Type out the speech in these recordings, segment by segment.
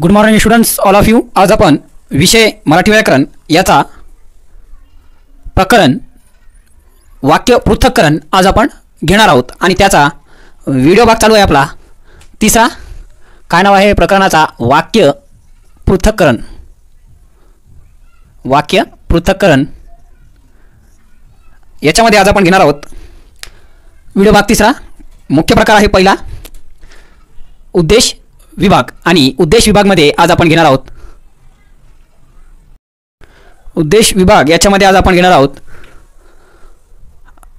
Good morning students all of you. आज आपण विषय मराठी व्याकरण याचा प्रकरण वाक्य पृथक्करण आज आपण घेणार आहोत आणि त्याचा व्हिडिओ भाग चालू आहे आपला तिसरा. काय नाव आहे प्रकरणाचा? वाक्य पृथक्करण. वाक्य पृथक्करण याच्यामध्ये आज आपण घेणार आहोत व्हिडिओ भाग तिसरा. मुख्य प्रकार आहे पहिला उद्देश विभाग आणि उद्देश विभागमध्ये आज आपण घेणार आहोत उद्देश विभाग याच्यामध्ये आज आपण घेणार आहोत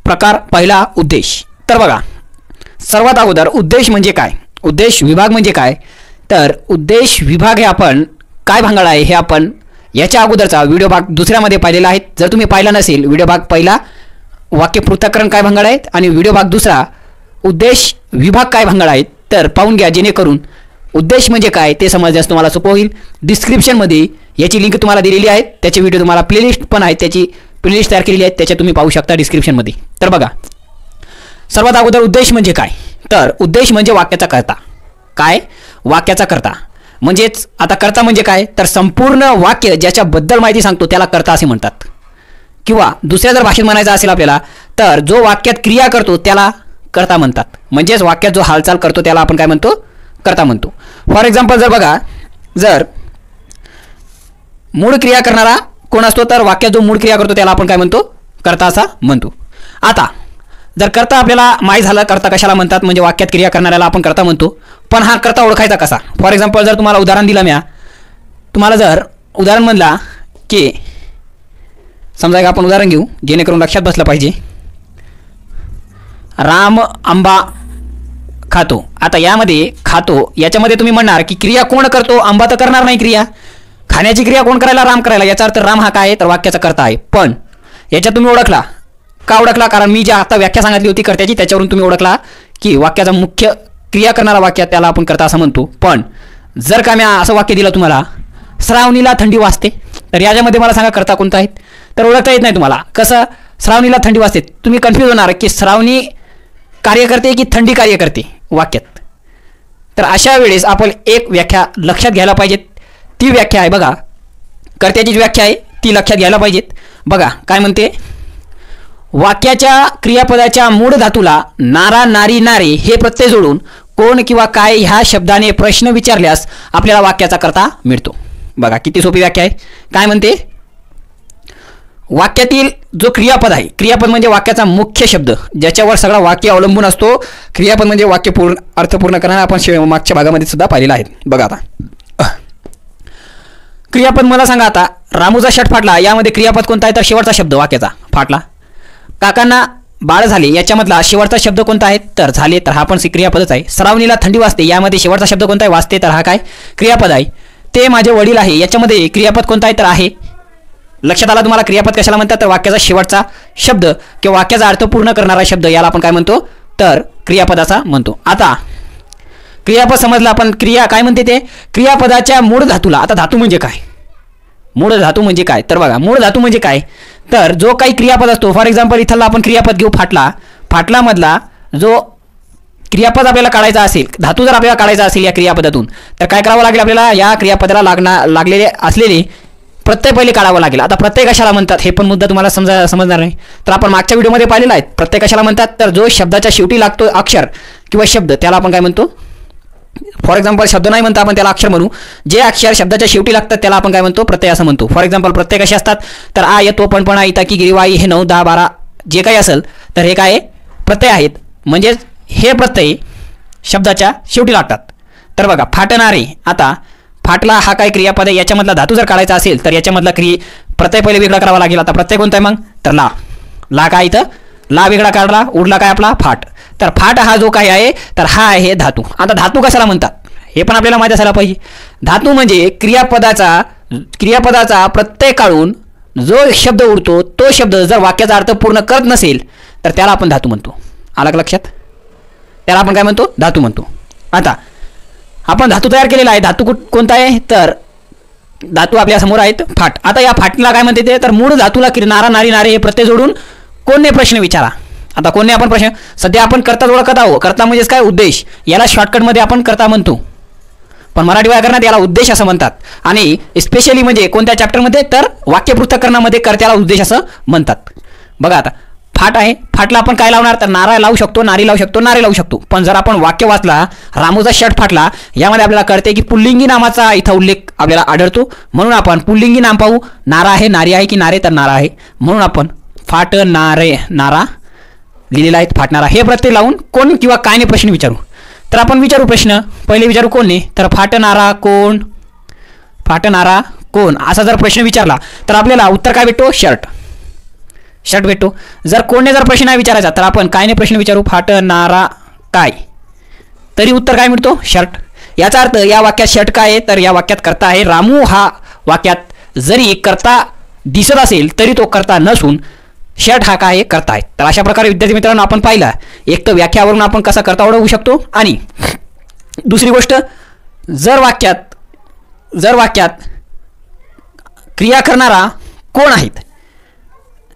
प्रकार पहिला उद्देश. तर बघा सर्वात अगोदर उद्देश म्हणजे काय, उद्देश विभाग म्हणजे काय. तर उद्देश विभाग हे आपण काय भांगड आहे हे आपण याच्या अगोदरचा व्हिडिओ भाग दुसऱ्यामध्ये पाहिलेला आहे. जर तुम्ही पाहिला नसेल व्हिडिओ भाग पहिला वाक्य पृथक्करण काय भांगड आहेत आणि व्हिडिओ भाग दुसरा उद्देश विभाग काय भांगड आहेत तर पाहून घ्या, जेणेकरून उद्देश म्हणजे काय ते समजण्यास तुम्हाला सोपं होईल. डिस्क्रिप्शनमध्ये याची लिंक तुम्हाला दिलेली आहे, त्याचे व्हिडिओ तुम्हाला प्लेलिस्ट पण आहे, त्याची प्लेलिस्ट तयार केलेली आहे, त्याच्या तुम्ही पाहू शकता डिस्क्रिप्शनमध्ये. तर बघा सर्वात अगोदर उद्देश म्हणजे काय. तर उद्देश म्हणजे वाक्याचा कर्ता. काय? वाक्याचा कर्ता. म्हणजेच आता कर्ता म्हणजे काय तर संपूर्ण वाक्य ज्याच्याबद्दल माहिती सांगतो त्याला कर्ता असे म्हणतात. किंवा दुसऱ्या जर भाषेत म्हणायचं असेल आपल्याला तर जो वाक्यात क्रिया करतो त्याला कर्ता म्हणतात. म्हणजेच वाक्यात जो हालचाल करतो त्याला आपण काय म्हणतो? कर्ता म्हणतो. फॉर एक्झाम्पल जर बघा जर मूळ क्रिया करणारा कोण असतो तर वाक्यात जो मूळ क्रिया करतो त्याला आपण काय म्हणतो? कर्ता असा म्हणतो. आता जर कर्ता आपल्याला माहीत झालं कर्ता कशाला म्हणतात म्हणजे वाक्यात क्रिया करणाऱ्याला आपण कर्ता म्हणतो. पण हा कर्ता ओळखायचा कसा? फॉर एक्झाम्पल जर तुम्हाला उदाहरण दिलं म्या तुम्हाला जर उदाहरण म्हणला की समजा एक आपण उदाहरण घेऊ जेणेकरून लक्षात बसलं पाहिजे. राम आंबा खातो. आता यामध्ये खातो याच्यामध्ये तुम्ही म्हणणार की क्रिया कोण करतो? आंबा तर करणार नाही क्रिया. खाण्याची क्रिया कोण करायला? राम करायला. याचा अर्थ राम हा काय आहे तर वाक्याचा कर्ता आहे. पण याच्यात तुम्ही ओळखला का ओळखला? कारण मी जी आता व्याख्या सांगितली होती कर्त्याची त्याच्यावरून तुम्ही ओळखला की वाक्याचा मुख्य क्रिया करणारा वाक्य त्याला आपण कर्ता असं म्हणतो. पण जर का मी असं वाक्य दिलं तुम्हाला श्रावणीला थंडी वाजते तर याच्यामध्ये मला सांगा कर्ता कोणता आहे तर ओळखता येत नाही तुम्हाला. कसं? श्रावणीला थंडी वाजते तुम्ही कन्फ्यूज होणार की श्रावणी कार्य करते की थंडी कार्य करते वाक्यात. तर अशा वेळेस आपण एक व्याख्या लक्षात घ्यायला पाहिजेत. ती व्याख्या आहे बघा कर्त्याची जी व्याख्या आहे ती लक्षात घ्यायला पाहिजेत. बघा काय म्हणते? वाक्याच्या क्रियापदाच्या मूळ धातूला नारा नारी नारे हे प्रत्यय जोडून कोण किंवा काय ह्या शब्दाने प्रश्न विचारल्यास आपल्याला वाक्याचा कर्ता मिळतो. बघा किती सोपी व्याख्या आहे. काय म्हणते? वाक्यातील जो क्रियापद आहे, क्रियापद म्हणजे वाक्याचा मुख्य शब्द ज्याच्यावर सगळा वाक्य अवलंबून असतो. क्रियापद म्हणजे वाक्य पूर्ण अर्थपूर्ण करणारा आपण मागच्या भागामध्ये सुद्धा पाहिलेला आहे. बघा आता क्रियापद मला सांगा आता रामूचा शर्ट फाटला यामध्ये क्रियापद कोणता आहे तर शेवटचा शब्द वाक्याचा फाटला. काकांना बाळ झाले याच्यामधला शेवटचा शब्द कोणता आहे तर झाले तर हा पण क्रियापदच आहे. श्रावणीला थंडी वाजते यामध्ये शेवटचा शब्द कोणता आहे? वाजते तर हा काय? क्रियापद आहे. ते माझे वडील आहे याच्यामध्ये क्रियापद कोणता आहे तर आहे. लक्षात आला तुम्हाला? क्रियापद कशाला म्हणतात तर वाक्याचा शेवटचा शब्द किंवा वाक्याचा अर्थ पूर्ण करणारा शब्द याला आपण काय म्हणतो तर क्रियापदाचा म्हणतो. आता क्रियापद समजलं आपण. क्रिया काय म्हणते ते क्रियापदाच्या मूळ धातूला. आता धातू म्हणजे काय? मूळ धातू म्हणजे काय तर बघा मूळ धातू म्हणजे काय तर जो काही क्रियापद असतो. फॉर एक्झाम्पल इथला आपण क्रियापद घेऊ फाटला. फाटलामधला जो क्रियापद आपल्याला काढायचा असेल, धातू जर आपल्याला काढायचा असेल या क्रियापदातून तर काय करावं लागेल आपल्याला? या क्रियापदाला लागलेले असलेले प्रत्यय पहिले काढावं लागेल. आता प्रत्यय कशाला म्हणतात हे पण मुद्दा तुम्हाला समजणार नाही. तर आपण मागच्या व्हिडिओमध्ये पाहिलेला आहे. प्रत्यय कशाला म्हणतात तर जो शब्दाच्या शेवटी लागतो अक्षर किंवा शब्द त्याला आपण काय म्हणतो? फॉर एक्झाम्पल शब्द नाही म्हणता आपण त्याला अक्षर म्हणू. जे अक्षर शब्दाच्या शेवटी लागतात त्याला आपण काय म्हणतो? प्रत्यय असं म्हणतो. फॉर एक्झाम्पल प्रत्यय कसे असतात तर आ येतो पणपणा इता की गिरीवाई हे 9 10 12 जे काही असेल तर हे काय प्रत्यय आहेत. म्हणजेच हे प्रत्यय शब्दाच्या शेवटी लागतात. तर बघा फाटणारे. आता फाटला हा काय क्रियापद आहे याच्यामधला धातू जर काढायचा असेल तर याच्यामधला प्रत्यय पहिले वेगळा करावा लागेल. आता प्रत्यय कोणता आहे मग तर ला. ला काय इथं ला वेगळा काढला उडला काय आपला फाट. तर फाट हा जो काही आहे तर हा आहे धातू. आता धातू कशाला म्हणतात हे पण आपल्याला माहिती असायला पाहिजे. धातू म्हणजे क्रियापदाचा प्रत्यय काढून जो शब्द उडतो तो शब्द जर वाक्याचा अर्थ पूर्ण करत नसेल तर त्याला आपण धातू म्हणतो. आला का लक्षात? त्याला आपण काय म्हणतो? धातू म्हणतो. आता आपण धातू तयार केलेला आहे. धातू कोणता आहे तर धातू आपल्या समोर आहेत फाट. आता या फाटला काय म्हणते ते तर मूळ धातूला नारा नारी नारे हे प्रत्यय जोडून कोणने प्रश्न विचारा. आता कोणने आपण प्रश्न सध्या आपण कर्ता ओळखत आहोत. कर्ता म्हणजेच काय? उद्देश. याला शॉर्टकटमध्ये आपण कर्ता म्हणतो. पण मराठी व्याकरणात याला उद्देश असं म्हणतात. आणि स्पेशली म्हणजे कोणत्या चॅप्टरमध्ये, तर वाक्य पृथक्करणामध्ये कर्त्याला उद्देश असं म्हणतात. बघा आता फाट आहे, फाटला आपण काय लावणार, तर नारा लावू शकतो, नारी लावू शकतो, नारे लावू शकतो. पण जर आपण वाक्य वाचला रामूचा शर्ट फाटला, यामध्ये आपल्याला कळते की पुल्लिंगी नामाचा इथं उल्लेख आपल्याला आढळतो. म्हणून आपण पुल्लिंगी नाम पाहू. नारा आहे, नारी आहे की नारे, तर नारा आहे. म्हणून आपण फाट नारे नारा लिहिलेला आहे, फाटणारा हे प्रत्यय लावून कोण किंवा कायने प्रश्न विचारू. तर आपण विचारू प्रश्न, पहिले विचारू कोणने, तर फाटणारा कोण, फाटणारा कोण असा जर प्रश्न विचारला तर आपल्याला उत्तर काय भेटतो, शर्ट, शर्ट भेटतो. जर कोणने जर प्रश्न नाही विचारायचा तर आपण कायने प्रश्न विचारू, फाटणारा काय, तरी उत्तर काय मिळतो, शर्ट. याचा अर्थ या वाक्यात शर्ट काय आहे, तर या वाक्यात कर्ता आहे. रामू हा वाक्यात जरी कर्ता दिसत असेल तरी तो कर्ता नसून शर्ट हा काय कर्ता आहे. तर अशा प्रकारे विद्यार्थी मित्रांनो आपण पाहिला, एक तर व्याख्यावरून आपण कसा कर्ता ओळखू शकतो, आणि दुसरी गोष्ट जर वाक्यात क्रिया करणारा कोण आहेत,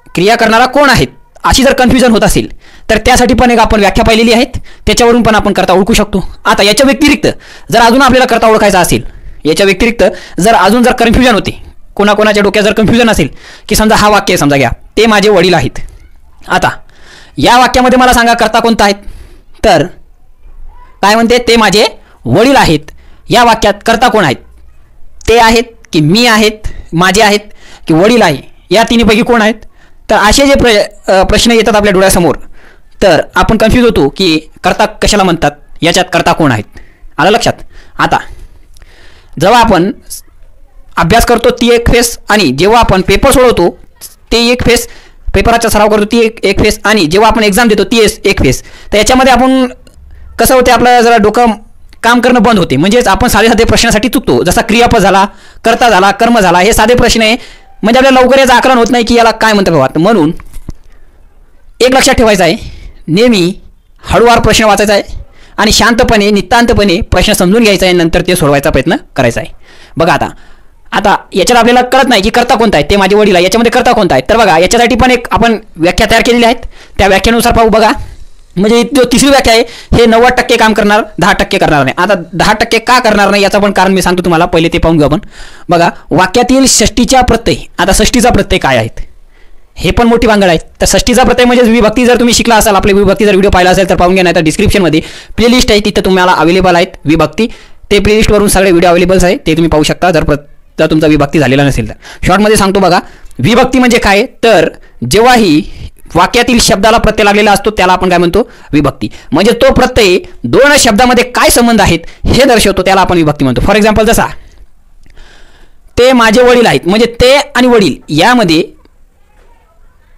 क्रिया करणारा कोण आहेत अशी जर कन्फ्युजन होत असेल तर त्यासाठी पण एक आपण व्याख्या पाहिलेली आहेत, त्याच्यावरून पण आपण कर्ता ओळखू शकतो. आता याच्या व्यतिरिक्त जर अजून आपल्याला कर्ता ओळखायचा असेल, याच्या व्यतिरिक्त जर अजून जर कन्फ्युजन होते, कोणाकोणाच्या डोक्यात जर कन्फ्युजन असेल की समजा हा वाक्य समजा घ्या, ते माझे वडील आहेत. आता या वाक्यामध्ये मला सांगा कर्ता कोणता आहेत, तर काय म्हणते, ते माझे वडील आहेत. या वाक्यात कर्ता कोण आहेत, ते आहेत की मी आहेत, माझे आहेत की वडील आहे, या तिन्हीपैकी कोण आहेत. तर असे जे प्रश्न येतात आपल्या डोळ्यासमोर, तर आपण कन्फ्यूज होतो की कर्ता कशाला म्हणतात, याच्यात कर्ता कोण आहेत. आलं लक्षात. आता जेव्हा आपण अभ्यास करतो ती एक फेस, आणि जेव्हा आपण पेपर सोडवतो ते एक फेस, पेपराचा सराव करतो ती एक फेस, आणि जेव्हा आपण एक्झाम देतो ती एक फेस. तर याच्यामध्ये आपण कसं होते, आपलं जरा डोकं काम करणं बंद होते. म्हणजेच आपण साधे साधे प्रश्नासाठी चुकतो. जसा क्रियापद झाला, कर्ता झाला, कर्म झाला, हे साधे प्रश्न आहे, म्हणजे आपल्याला लवकर याचं आकलन होत नाही की याला काय म्हणतं बाबा. म्हणून एक लक्षात ठेवायचं आहे, नेहमी हळूवार प्रश्न वाचायचा आहे आणि शांतपणे नितांतपणे प्रश्न समजून घ्यायचा आहे, नंतर ते सोडवायचा प्रयत्न करायचा आहे. बघा आता याच्यात आपल्याला कळत नाही की कर्ता कोणता आहे, ते माझे वडील आहे, याच्यामध्ये कर्ता कोणता आहे. तर बघा याच्यासाठी पण एक आपण व्याख्या तयार केलेली आहेत, त्या व्याख्यानुसार पाहू. बघा म्हणजे जो तिसरी व्याख्या आहे, हे 90% काम करणार, 10% करणार नाही. आता 10% का करणार नाही याचं पण कारण मी सांगतो तुम्हाला, पहिले ते पाहून घेऊ आपण. बघा वाक्यातील षष्टीच्या प्रत्यय, आता षष्टीचा प्रत्यय काय आहेत हे पण मोठी भांगड आहे. तर षष्टीचा प्रत्यय म्हणजे विभक्ती, जर तुम्ही शिकला असाल, आपले विभक्ती जर व्हिडिओ पाहिला असेल तर पाहून घ्या, नाही तर डिस्क्रिप्शनमध्ये प्लेलिस्ट आहे, तिथं तुम्हाला अवेलेबल आहेत विभक्ती. ते प्लेलिस्टवरून सगळे व्हिडिओ अवेलेबल आहे, ते तुम्ही पाहू शकता जर तुमचा विभक्ती झालेला नसेल तर. शॉर्टमध्ये सांगतो बघा, विभक्ती म्हणजे काय, तर जेव्हाही वाक्यातील शब्दाला प्रत्यय लागलेला असतो त्याला आपण काय म्हणतो, विभक्ती. म्हणजे तो प्रत्यय दोन शब्दामध्ये काय संबंध आहेत हे दर्शवतो, त्याला आपण विभक्ती म्हणतो. फॉर एक्झाम्पल जसा ते माझे वडील आहेत, म्हणजे ते आणि वडील यामध्ये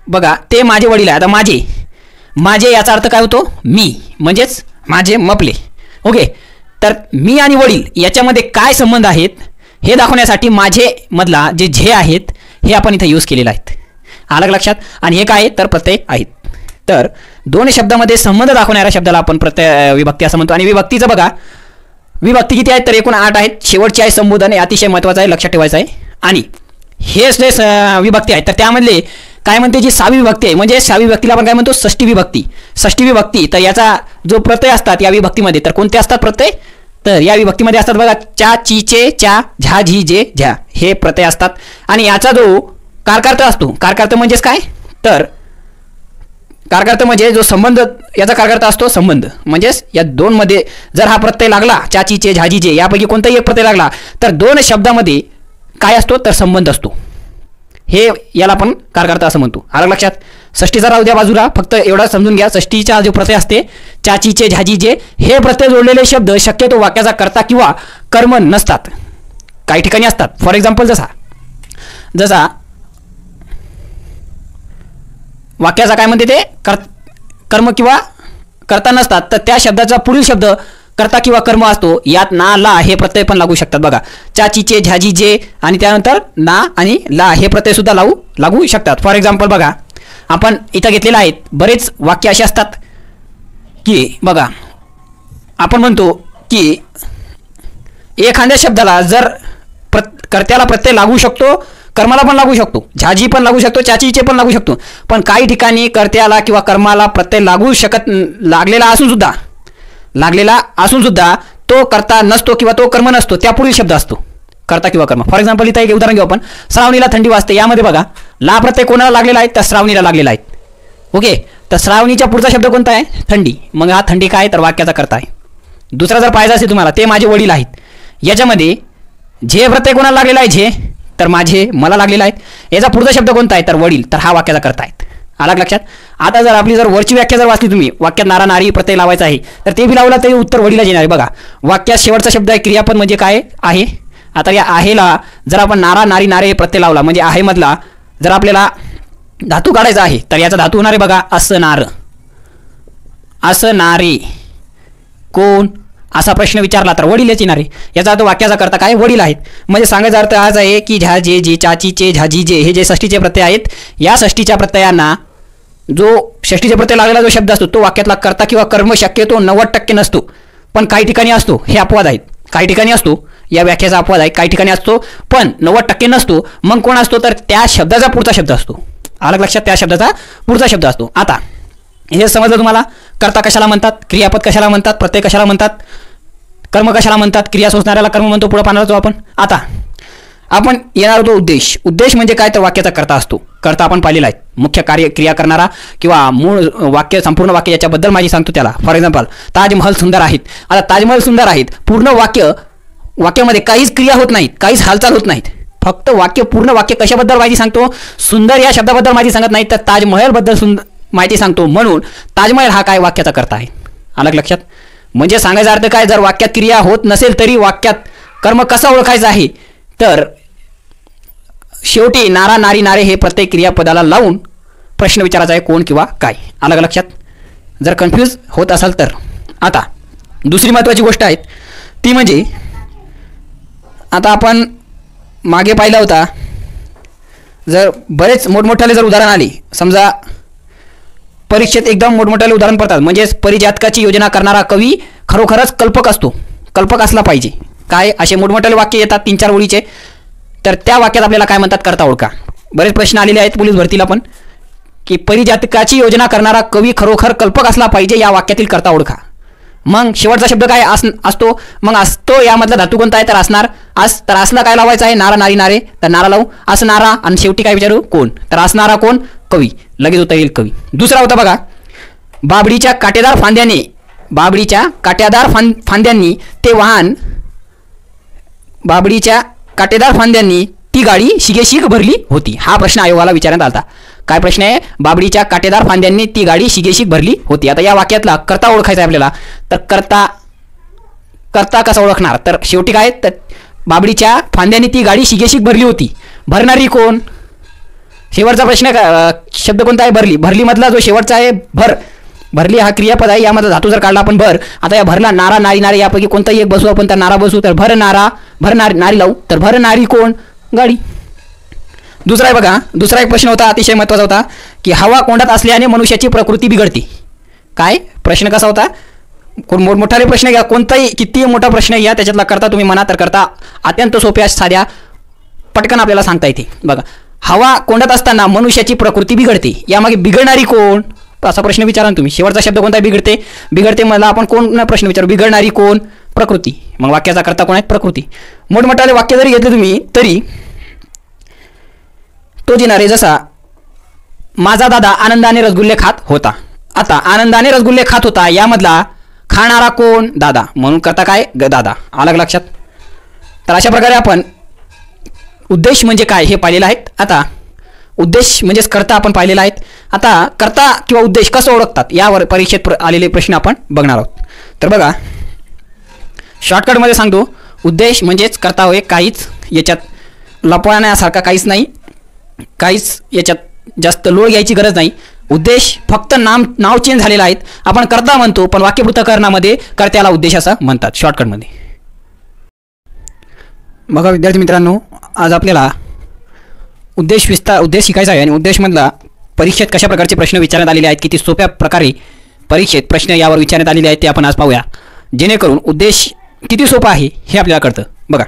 बघा, ते माझे वडील आहे. आता माझे याचा अर्थ काय होतो, मी, म्हणजेच माझे मपले. ओके, तर मी आणि वडील याच्यामध्ये काय संबंध आहेत हे दाखवण्यासाठी माझे मधला जे झे आहेत हे आपण इथे यूज केलेलं आहे. आलं लक्षात. आणि हे काय तर प्रत्यय आहेत. तर दोन शब्दामध्ये संबंध दाखवणाऱ्या शब्दाला आपण प्रत्यय विभक्ती असं म्हणतो. आणि विभक्तीचं बघा, विभक्ती किती आहेत तर एकूण 8 आहेत. शेवटची आहे संबोधन, हे अतिशय महत्त्वाचं आहे, लक्षात ठेवायचं आहे. आणि हे जे विभक्ती आहेत तर त्यामधले काय म्हणते, जी 6वी विभक्ती आहे, म्हणजे 6वी विभक्तीला आपण काय म्हणतो, षष्टी विभक्ती. षष्टी विभक्ती, तर याचा जो प्रत्यय असतात या विभक्तीमध्ये, तर कोणते असतात प्रत्यय, तर या विभक्तीमध्ये असतात बघा, चा, ची, चे, चा, झा, झी, जे, झा, हे प्रत्यय असतात. आणि याचा जो कारकार्थ असतो, कारकार्थ म्हणजेच काय, तर कारकार्थ म्हणजे जो संबंध, याचा कारकार्थ असतो संबंध. म्हणजेच या दोनमध्ये जर हा प्रत्यय लागला, चाची, चे, झाजी, जे, यापैकी कोणताही एक प्रत्यय लागला तर दोन शब्दामध्ये काय असतो, तर संबंध असतो. हे याला आपण कारकार्थ असं म्हणतो. आलं लक्षात. षष्टीचा राहू द्या बाजूला, फक्त एवढा समजून घ्या, षष्टीचा जो प्रत्यय असते, चाचीचे, झाजीचे, हे प्रत्यय जोडलेले शब्द शक्यतो वाक्याचा कर्ता किंवा कर्म नसतात, काही ठिकाणी असतात. फॉर एक्झाम्पल जसा वाक्याचा काय म्हणते ते कर्म किंवा कर्ता नसतात, तर त्या शब्दाचा पुढील शब्द कर्ता किंवा कर्म असतो. यात ना, ला हे प्रत्यय पण लागू शकतात. बघा, चाचीचे, झाजीचे, आणि त्यानंतर ना आणि ला हे प्रत्यय सुद्धा लागू शकतात. फॉर एक्झाम्पल बघा, आपण इथं घेतलेलं आहेत, बरेच वाक्य असे असतात की बघा, आपण म्हणतो की एखाद्या शब्दाला जर कर्त्याला प्रत्यय लागू शकतो, कर्माला पण लागू शकतो, झाजी पण लागू शकतो, चाचीचे पण लागू शकतो. पण काही ठिकाणी कर्त्याला किंवा कर्माला प्रत्यय लागलेला असून सुद्धा तो कर्ता नसतो किंवा तो कर्म नसतो त्या पुढील शब्द असतो कर्ता किंवा कर्म. फॉर एक्झाम्पल इथं एक उदाहरण घेऊ आपण. श्रावणीला थंडी वाजते, यामध्ये बघा ला प्रत्यय कोणाला लागलेला आहे तर श्रावणीला लागलेला आहे. ओके, तर श्रावणीच्या पुढचा शब्द कोणता आहे थंडी. मग हा थंडी काय तर वाक्याचा कर्ता आहे. दुसरा जर पाहिजे असेल तुम्हाला ते माझे वडील आहेत, याच्यामध्ये झे प्रत्यय कोणाला लागलेला आहे झे तर माझे मला लागलेला आहे. याचा पुढचा शब्द कोणता आहे तर वडील, तर हा वाक्याचा कर्ता आहे. आला लक्षात. आता जर आपली जर वरची व्याख्या जर वाचली तुम्ही, वाक्यात नारा नारी प्रत्यय लावायचा आहे तर ते बी लावला तरी उत्तर वडीलच येणार आहे. बघा वाक्यात शेवटचा शब्द आहे क्रियापद म्हणजे काय आहे. आता या आहेला जर आपण नारा नारी नारे प्रत्यय लावला म्हणजे आहे मधला जर आपल्याला धातू काढायचा आहे तर याचा धातू होणार आहे बघा असणार. असणारे कोण असा प्रश्न विचारला तर वडीलच येणार आहे. याचा अर्थ वाक्याचा करता काय वडील आहेत. म्हणजे सांगायचा अर्थ हाच आहे की झा जे जे चाची चे झाजी जे हे जे षष्टीचे प्रत्यय आहेत, या षष्टीच्या प्रत्ययांना जो षष्टीचे प्रत्यय लागलेला जो शब्द असतो तो वाक्यातला कर्ता किंवा कर्म शक्यतो 90% नसतो, पण काही ठिकाणी असतो. हे अपवाद आहेत. काही ठिकाणी असतो, या व्याख्याचा अपवाद आहे. काही ठिकाणी असतो पण 90% नसतो. मग कोण असतो तर त्या शब्दाचा पुढचा शब्द असतो. अलग लक्षात, त्या शब्दाचा पुढचा शब्द असतो. आता हे समजलं तुम्हाला. कर्ता कशाला म्हणतात, क्रियापद कशाला म्हणतात, प्रत्यय कशाला म्हणतात, कर्म कशाला म्हणतात. क्रिया सोसणाऱ्याला कर्म म्हणतो, पुढे पाहणार होतो आपण. आता आपण येणार होतो उद्देश. उद्देश म्हणजे काय तर वाक्याचा कर्ता असतो. कर्ता आपण पाहिलेला आहे, मुख्य कार्य क्रिया करणारा किंवा मूळ वाक्य संपूर्ण वाक्य याच्याबद्दल माझी सांगतो त्याला. फॉर एक्झाम्पल ताजमहल सुंदर आहेत. आता ताजमहल सुंदर आहेत पूर्ण वाक्यामध्ये काहीच क्रिया होत नाहीत, काहीच हालचाल होत नाहीत. फक्त पूर्ण वाक्य कशाबद्दल माहिती सांगतो, सुंदर या शब्दाबद्दल माहिती सांगत नाही तर ताजमहल बद्दल माहिती सांगतो. म्हणून ताजमहल हा काय वाक्याचा कर्ता आहे. अलग लक्षात. म्हणजे सांगायचा अर्थ काय, जर वाक्यात क्रिया होत नसेल तरी वाक्यात कर्म कसा ओळखायचा आहे तर शेवटी नारा नारी नारे हे प्रत्येक क्रियापदाला लावून प्रश्न विचारायचा आहे कोण किंवा काय. अलग लक्षात. जर कन्फ्यूज होत असाल तर. आता दुसरी महत्त्वाची गोष्ट आहे ती म्हणजे आता आपण मागे पाहिला होता, जर बरेच मोठमोठाले जर उदाहरण आली, समजा परीक्षेत एकदम मोठमोठाले उदाहरण पडतात, म्हणजेच परिजातकाची योजना करणारा कवी खरोखरच कल्पक असतो, कल्पक असला पाहिजे. काय असे मोठमोठाले वाक्य येतात 3-4 ओळीचे, तर त्या वाक्यात आपल्याला काय म्हणतात कर्ता ओळखा. बरेच प्रश्न आलेले आहेत पोलीस भरतीला पण की परिजातकाची योजना करणारा कवी खरोखर कल्पक असला पाहिजे, या वाक्यातील कर्ता ओळखा. मग शेवटचा शब्द काय असतो, मग असतो यामधला धातू कोणता आहे तर असणार. तर असला काय लावायचा आहे नारा नारी नारे, तर नारा लावू असणारा आणि शेवटी काय विचारू कोण, तर असणारा कोण कवी. लगेच होता येईल कवी. दुसरा होता बघा बाबडीच्या काटेदार फांद्यांनी ते वाहन, बाबडीच्या काटेदार फांद्यांनी ती गाडी शिगेशिग भरली होती. हा प्रश्न आयोगाला विचारण्यात आला. काय प्रश्न आहे, बाबडीच्या काटेदार फांद्यांनी ती गाडी शिगेशिग भरली होती. आता या वाक्यातला कर्ता ओळखायचा आहे आपल्याला, तर कर्ता कसा ओळखणार, तर शेवटी काय तर बाबडीच्या फांद्यांनी ती गाडी शिगेशिग भरली होती. भरणारी कोण, शेवटचा प्रश्न शब्द कोणता आहे भरली. भरली मधला जो शेवटचा आहे भरली हा क्रियापद आहे, यामध्ये धातू जर काढला आपण भर. आता या भरला नारा नारी नारे यापैकी कोणताही एक बसू आपण, तर नारा बसू, तर भर नारी लावू, तर भर नारी कोण गाडी. दुसरा आहे बघा, दुसरा एक प्रश्न होता अतिशय महत्त्वाचा होता की हवा कोंडात असल्याने मनुष्याची प्रकृती बिघडते. काय प्रश्न कसा होता, मोठमोठाले प्रश्न घ्या, कोणताही कितीही मोठा प्रश्न घ्या त्याच्यातला करता तुम्ही म्हणा तर करता अत्यंत सोप्या साध्या पटकन आपल्याला सांगता येते. बघा हवा कोंडात असताना मनुष्याची प्रकृती बिघडते, यामागे बिघडणारी कोण असा प्रश्न विचारा तुम्ही. शेवटचा शब्द कोणता बिघडते मला आपण कोण प्रश्न विचारू, बिघडणारी कोण प्रकृती. मग वाक्याचा करता कोण आहे प्रकृती. मोठमोठाले वाक्य जरी घेतले तुम्ही तरी तो जिनारे जसा माझा दादा आनंदाने रसगुल्ले खात होता. आता आनंदाने रसगुल्ले खात होता यामधला खाणारा कोण दादा, म्हणून करता काय दादा. अलग लक्षात. तर अशा प्रकारे आपण उद्देश म्हणजे काय हे पाहिलेलं आहे. आता उद्देश म्हणजेच कर्ता आपण पाहिलेला आहे. आता कर्ता किंवा उद्देश कसं ओळखतात यावर परीक्षेत आलेले प्रश्न आपण बघणार आहोत. तर बघा शॉर्टकटमध्ये सांगतो, उद्देश म्हणजेच कर्ता होय, काहीच याच्यात लपवण्यासारखा काहीच नाही, काहीच याच्यात जास्त लोड घ्यायची गरज नाही. उद्देश फक्त नाव चेंज झालेलं आहे. आपण कर्ता म्हणतो पण वाक्यपृथक्करणामध्ये कर्त्याला उद्देश असं म्हणतात शॉर्टकटमध्ये. बघा विद्यार्थी मित्रांनो, आज आपल्याला उद्देश शिकायचा आहे आणि उद्देशमधला परीक्षेत कशा प्रकारचे प्रश्न विचारण्यात आलेले आहेत, किती सोप्या प्रकारे परीक्षेत प्रश्न यावर विचारण्यात आलेले आहेत ते आपण आज पाहूया, जेणेकरून उद्देश किती सोपा आहे हे आपल्याला कळतं. बघा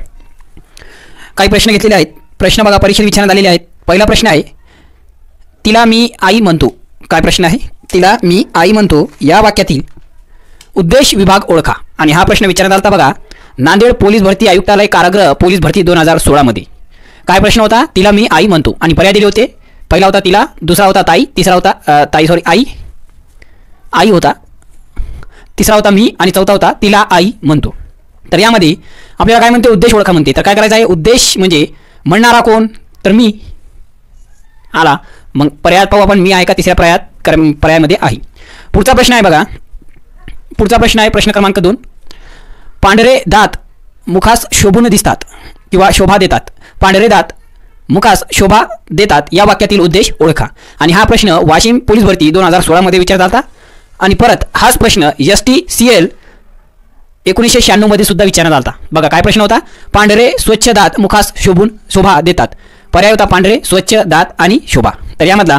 काही प्रश्न घेतलेले आहेत. प्रश्न बघा परीक्षेत विचारण्यात आलेले आहेत. पहिला प्रश्न आहे, तिला मी आई म्हणतो. काय प्रश्न आहे, तिला मी आई म्हणतो या वाक्यातील उद्देश विभाग ओळखा. आणि हा प्रश्न विचारण्यात आला बघा, नांदेड पोलीस भरती आयुक्तालय कारागृह पोलीस भरती 2016 मध्ये काय प्रश्न होता? तिला मी आई म्हणतो आणि पर्याय दिले होते. पहिला होता तिला, दुसरा होता ताई, तिसरा होता आई होता, तिसरा होता मी आणि चौथा होता तिला आई म्हणतो. तर यामध्ये आपल्याला काय म्हणते? उद्देश ओळखा म्हणते. तर काय करायचं आहे? उद्देश म्हणजे म्हणणारा कोण? तर मी आला. मग पर्यायात पाहू आपण, मी आहे का तिसऱ्या पर्यायामध्ये आहे. पुढचा प्रश्न आहे बघा, पुढचा प्रश्न आहे प्रश्न क्रमांक 2. पांढरे दात मुखास शोभून दिसतात किंवा शोभा देतात. पांढरे दात मुखास शोभा देतात या वाक्यातील उद्देश ओळखा. आणि हा प्रश्न वाशिम पोलीस भरती 2016 मध्ये विचारला होता. आणि परत हाच प्रश्न STCL 1996 मध्ये सुद्धा विचारण्यात आला. बघा काय प्रश्न होता? पांढरे स्वच्छ दात मुखास शोभा देतात. पर्याय होता पांढरे स्वच्छ दात आणि शोभा. तर यामधला